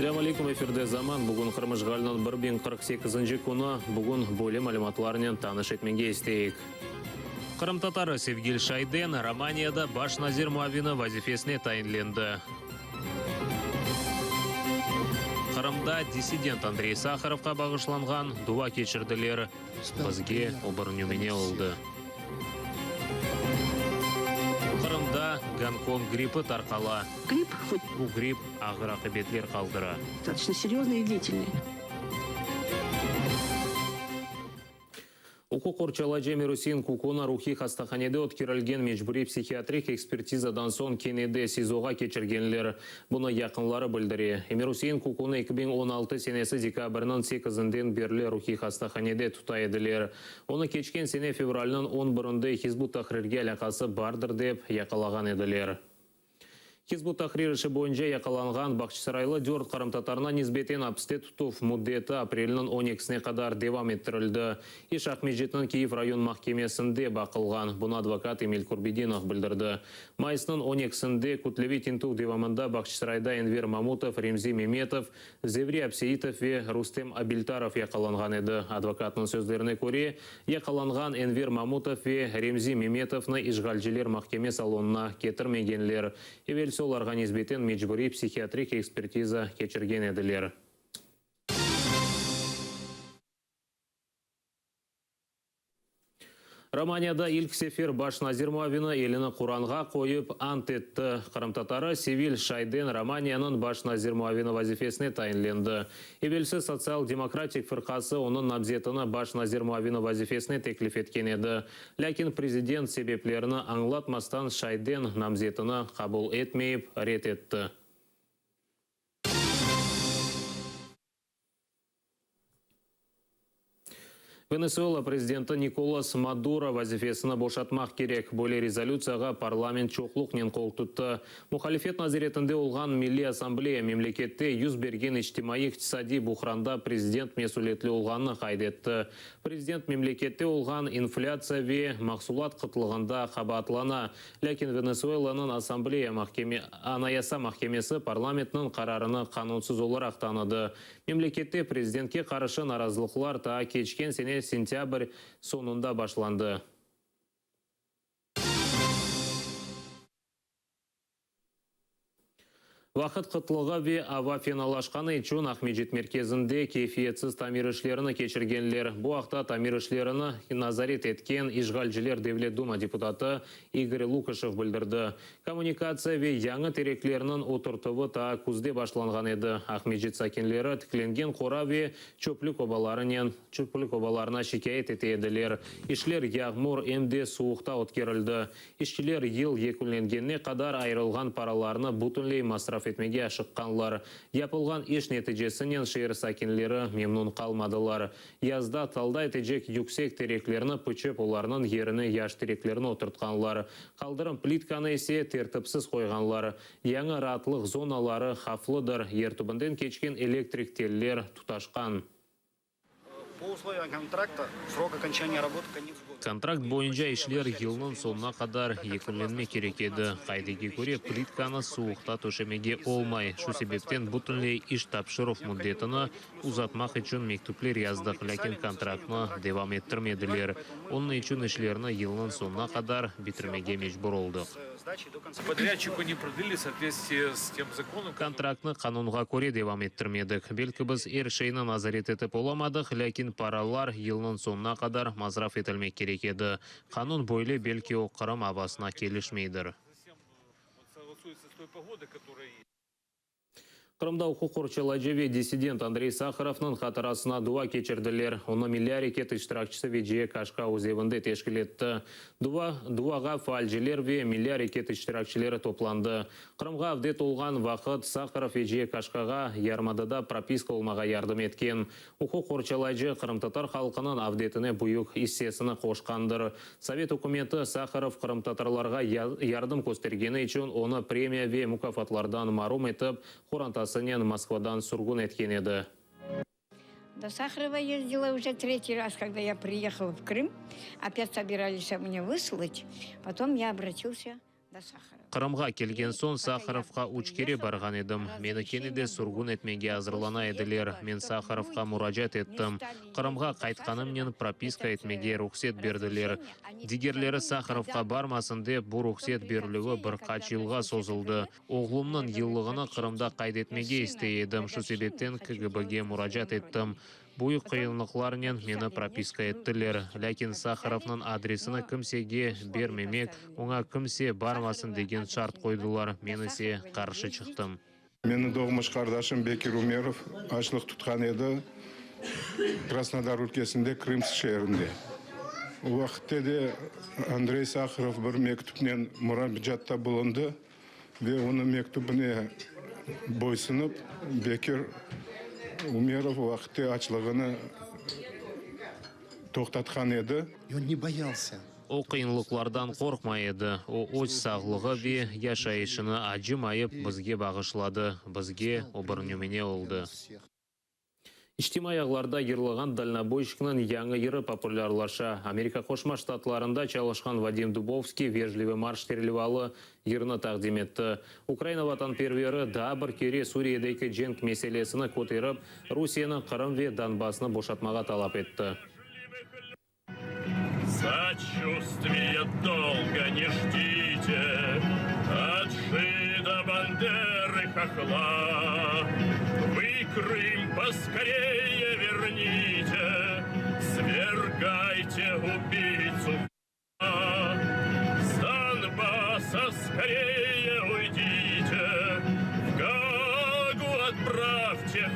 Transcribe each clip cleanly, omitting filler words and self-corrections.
Assalamu alaikum, эфирде заман. Бүгін Қырмыжғалынан 1048 күні. Бүгін бөлі мәліматларынан таныш етменге істейік. Қырым татары Севгил Шайден Романияда баш назир муавины вазифесіне тайынленді. Қырымда диссидент Андрей Сахаровқа бағышланған дуа кешірділер бізге обырнюмене олды. Қырымда Гонконг гриппі тарқала. Бұл грипп ағыр ақыбетлер қалдыра. Достаточно серьезные и длительные. Уку Корчала Джемирусин Кукуна рухи хастаханеде өткерілген мejburi психиатрик экспертизадан сон кенеде СИЗОға кечіргенлер. Бұны яқынлары білдіре. Емирусин Кукуна 2016 сенесі декабрінің 8-ден берлі рухи хастаханеде тұтайдылер. Оны кечкен сене февралінің 11-інде Хизбут Тахрирге алақасы бардыр деп яқалаған еділер. Хизбут Тахрир іші бойынша яқаланған Бақшысарайлы дөрт қарымтатарына низбетен апсте тұтув мұддеті апрелінің 12-сіне қадар девам еттірілді. Иш Ақмежетінің Киев район махкемесінде бақылған. Бұны адвокат Эмиль Курбединов білдірді. Майысының 12-сінде күтлеве тентуг девамында Бақшысарайда Энвер Мамутов, Ремзи Меметов, Зеври Апсеитов ве Рустем Абильтаров яқаланған еді. Адвокатның сөздеріне көре, яқаланған Энвер Мамутов ве Ремзи Меметовны Ишғалжелер махкеме салонына кетірмегенлер. Сол организбетен мejburi психиатрик экспертиза кечірген еділер. Романияда ilk сефер баш назир муавины еліні Құранға қойып ант етті. Қырымтатары Севгил Шайден Романияның баш назир муавины вазифесіне тайынленді. Евелсі социал-демократик фырқасы оның намзетіні баш назир муавины вазифесіне теклиф еткен еді. Ләкин президент себеплеріні аңлатмастан Шайден намзетіні қабыл етмейіп рет етті. Венесуэла президенті Николас Мадуро вазифесіні бошатмақ керек. Бөле резолюцияға парламент чоқлық қол тұтты. Мұхалифет назиретінде олған Милли Ассамблея мемлекетте юз берген иштимаи иқтисади бухранда президент месулетлі олғанны қайдетті. Президент мемлекетте олған инфляция ве мақсулат қытылғанда қабатлана. Ләкин Венесуэланың Анаяса махкемесі парламентнің қарарыны қанунсыз олар ақтаныды. Мемлекетте президентке қарышы наразылықлар та кечкен сене сентябрь сонында башланды. Вақыт қытлығы ве ава феналашқаны үшін Ақмежет мерkezінде кейфиетсіз тамир ішлеріні кечіргенлер. Бұл ақта тамир ішлеріні назарет еткен Ишғалжелер Девлет Дума депутаты Игорь Лукашев білдірді. Коммуникация ве яңы тереклерінің отыртывы та күзде башланған еді. Ақмежет сакенлері тікленген қора ве чөплік обаларына шикайет етеділер. Ишлер яғмур әмде суықта өткерілді. Ишчілер ел екіленгенне қадар айрылған параларыны бұтынлей масраф етмеге шыққанлар. Япылған еш нәтижесінен шейір сакенлері мемнун қалмадылар. Язда талдай тежек юксек тереклеріні пүчеп оларының еріні яш тереклеріні отыртқанлар. Қалдырым плитканы есе тертіпсіз қойғанлар. Яңы ратлық зоналары хафлыдыр. Ертубынден кечкен электрик теллер тұташқан. По условиям контракта срок окончания работы конец года. Контракт бойынша ишлер елінің сонына қадар екіленме керек еді. Қайдеге көре плитканы суықта төшемеге олмай. Шу себептен бұтынлей иш тапшыров мұддетіні ұзатмақ үшін мектуплер яздық, ләкин контрактны девам еттірмеділер. Оның үшін ишлеріні елінің сонына қадар бітірмеге мejbur олдық. Подрядчику не продлили в соответствии с тем законом. Контрактны қанунға көре девам еттірмедік. Белкі біз шейіні назарет етіп оламадық, ләкин паралар елінің сонына қадар мазраф етілмек керек еді. Қанун бойлы белкі оқырым абасына келішмейдір. Қырымда ұқы Корчаладжеве диссидент Андрей Сахаровның қатарасына дуа кечірділер. Оны миллиарекет иштиракчысы Веджие Кашқа өзевінде тешкілетті. Дуаға фальжелер ве миллиарекет иштиракчылері топланды. Қырымға авдет олған вақыт Сахаров Веджие Кашқаға ярмадада прописка олмаға ярдым еткен. Ұқы Корчаладжы Қырымтатар халқының авдетіне бұйық иссесіні қошқандыр. Совет үкіметі Сахаров Қырымтатарларға ярдым көстергені үшін оны премия ве мукафатлардан марум етіп, Қорантасы Москвадан сургун еткен еді. До Сахарова ездила уже 3-й раз, когда я приехала в Крым. Опять собирались меня выслать. Потом я обратился до Сахарова. Қырымға келген сон Сахаровқа учкере барған едім. Мені кенеде сұрғын етмеге азырлана еділер. Мен Сахаровқа мұражат еттім. Қырымға қайтқанымнен прописка етмеге рұқсет берділер. Дигерлері Сахаровқа бармасын деп, бұл рұқсет берілуі бір қач жылға созылды. Оғлымның еллығыны Қырымда қайдетмеге істейедім. Шу себептен КГБ-ге мұражат еттім. Бұй қиынлықларынан мені прописка еттілер. Ләкин Сахаровның адресіні кімсеге бермемек, оңа кімсе бармасын деген шарт қойдылар. Менісе қаршы шықтым. Мені доғмыш қардашым Бекир Умеров ашлық тұтқан еді Краснодар өлкесінде Крымск шерінде. Уақытте де Андрей Сахаров бір мектепнен мұражатта болынды ве оны мектебіне бойсынып Бекир Умеров уақытте ачлығыны тоқтатқан еді. И он не боялся. О қиынлықлардан қорқмайды. О өз сағлығы ве яшайышыны ажымайып бізге бағышлады. Бізге обырнюмене олды. Иштимай ағларда ерліған дальнобойшықның яңы ері популярлаша. Америка Қошма Штатларында чалышқан Вадим Дубовский вежливый марш терілівалы еріні тақдим етті. Украина ватан первері да бір кере Суриядегі женг меселесіні көтеріп, Русияны Қырым ве Донбассыны бошатмаға талап етті. Сочувствия долго не ждите, от Жида, Бандеры, хохла. Вы Крым поскорее верните, свергайте убийцу. С Донбасса скорее уйдите, в Гаагу отправьте.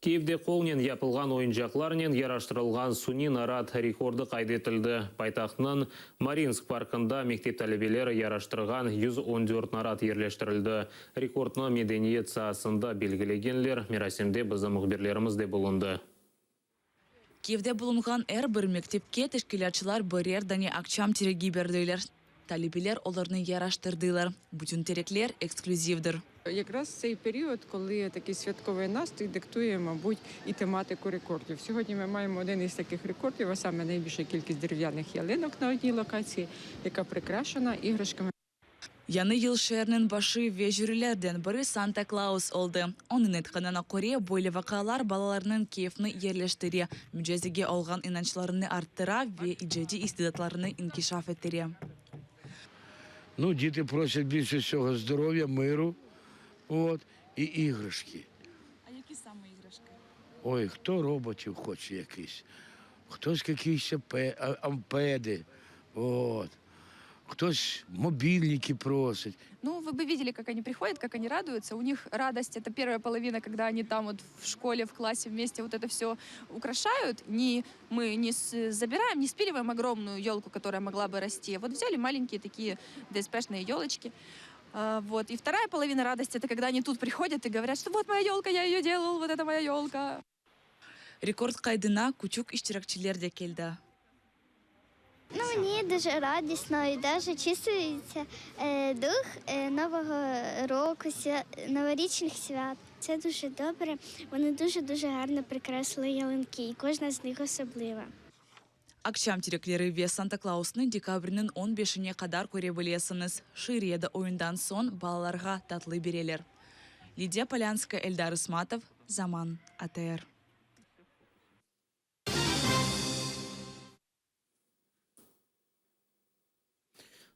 Киевде қолнен япылған ойынжақларнен яраштырылған суни нарад рекорды қайдетілді. Пайтақтың Маринск паркында мектеп тәлебелері яраштырған 114 нарад ерлештірілді. Рекордны медениет саасында белгілегенлер мерасимде біздің мұхберлерімізде болынды. Киевде болынған бір мектепке тешкілячылар бірер дәне акчам тереги берділер. Талебелер оларны яраштырдылар. Бүтін тереклер эксклюзивдір. Якраз цей період, коли такий святковий настрій диктує, мабуть, і тематику рекордів. Сьогодні ми маємо один із таких рекордів, а саме найбільша кількість дерев'яних ялинок на одній локації, яка прикрашена іграшками. Яны йылшернен башы вежүрілерден бірі Санта-Клаус олды. Оның етканына көре бойлы вақалар балаларының кейфіні ерлештіре, мүджезіге олған инанчыларыны арттыра ве иджеди истидатларыны инкишаф еттіре. Ну, діти просять більше всього здоров'я, миру, от, і іграшки. А які саме іграшки? Ой, хто роботів хоче якийсь, хтось якісь ампеди, от, хтось мобільники просить. Ну, вы бы видели, как они приходят, как они радуются. У них радость — это первая половина, когда они там вот в школе, в классе вместе вот это все украшают. Мы не забираем, не спиливаем огромную елку, которая могла бы расти. Вот взяли маленькие такие ДСПшные елочки. Вот. И вторая половина радости — это когда они тут приходят и говорят, что вот моя елка, я ее делал, вот это моя елка. Рекорд кайдына күчүк иштиракчилер де келді. Ну, мені дуже радісно і навіть чувствується дух Нового року, новорічних свят. Це дуже добре. Вони дуже-дуже гарно прикрасили ялинки, і кожна з них особлива. Акчам тереклері ве Санта-Клаусны декабрінің 15-не қадар көре білесіңіз. Ширеда ойындан сон балаларға татлы берелер. Лидия Полянская, Эльдар Исматов, Заман, АТР.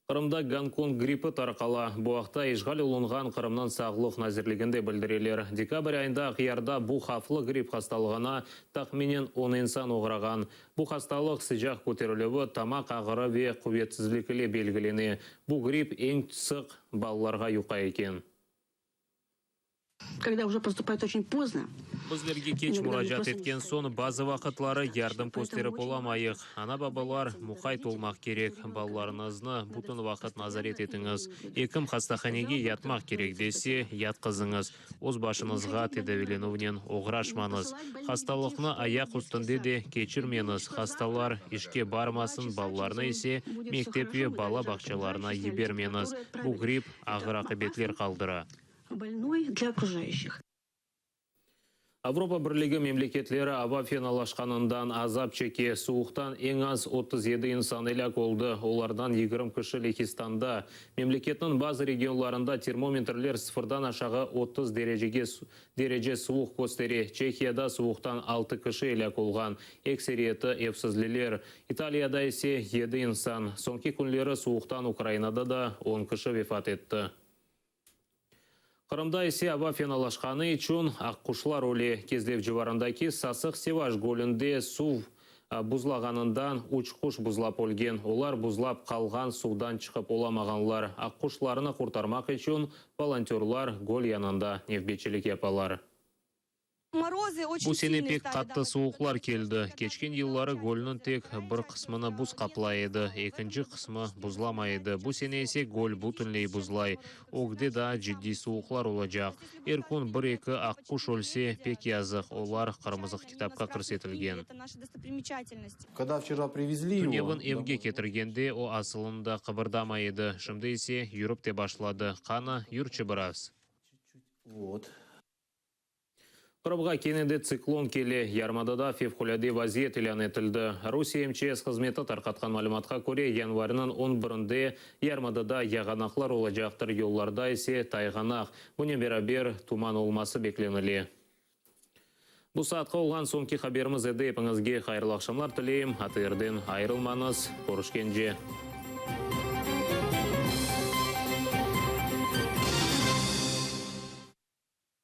Қырымда Гонконг гриппі тарқала. Бұақта ешғал ұлынған Қырымнан сағылық назірлігінде білдірелер. Декабрь айында қиярда бұл қафлы грипп хасталығына тақменен 10 инсан оғыраған. Бұл хасталық сыжақ көтерілігі тамақ ағыры ве құветсізлікілі белгілене. Бұл грипп ең түсік балаларға юқа екен. Когда уже поступает очень поздно. Біздерге кеч мұражат еткен сон базы вақытлары ярдым постері боламайық. Ана бабалар мұқай толмақ керек. Балаларыңызны бұтын вақыт назарет етіңіз. Екім хастаханеге ятмақ керек десе, ятқызыңыз. Оз башыңызға тедавиленуінен оғырашмаңыз. Хасталықны аяқ үстінде де кечірменіз. Хасталар ішке бармасын, балаларына есе мектепе бала бақшаларына еберменіз. Бұл грипп ағыр ақыбетлер қалдыра. Больной для окружающих. Авропа Бірлігі мемлекетлері аба феналашқанындан азап чеке суықтан ең аз 37 инсан елек олды. Олардан 20 кіші Лекистанда. Мемлекетінің базы регионларында термометрлер sıfırдан ашағы 30 дереже суық көстері. Чехияда суықтан 6 кіші елек олған. Эксериеті епсізлілер. Италияда есе 7 инсан. Соңки күнлері суықтан Украинада да 10 кіші вефат етті. Қырымда есе аба феналашқаны үшін аққұшылар оле кездев жыварындаки сасық Севаш гөлінде су бұзлағанындан ұчқұш бұзлап олген. Олар бұзлап қалған судан шығып оламағанлар. Аққұшыларыны құртармақ үшін волонтерлар гөл янында невбетчілік епалар. Бұл сене пек қатты суықлар келді. Кечкен еллары гөлінің тек бір қысмыны бұз қаплайды, екінші қысмы бұзламайды. Бұл сене есе гөл бұтынлей бұзлай. Оғде да жидді суықлар олacak. Еркун бір-екі аққуш өлсе пек язық. Олар қырмызық китапқа кірсетілген. Түневін евге кетіргенде о асылында қыбырдамайды. Шымды есе юріп те башлады. Қаны юрчы біраз. Қырымға кенеде циклон келе, Ярмадада февкуляде вазиет илан етілді. Русия МЧС қызметі тарқатқан малыматқа көре, январынан 11-де Ярмадада яғанақлар олacaqtır, yollarda есе тайғанақ. Бұне берабер туман олмасы бекленілі. Бұл саатқа олған соңки хаберіміз еді епіңізге қайырлы ақшамлар тілейім. Атырден айырылмаңыз, көрішкенже.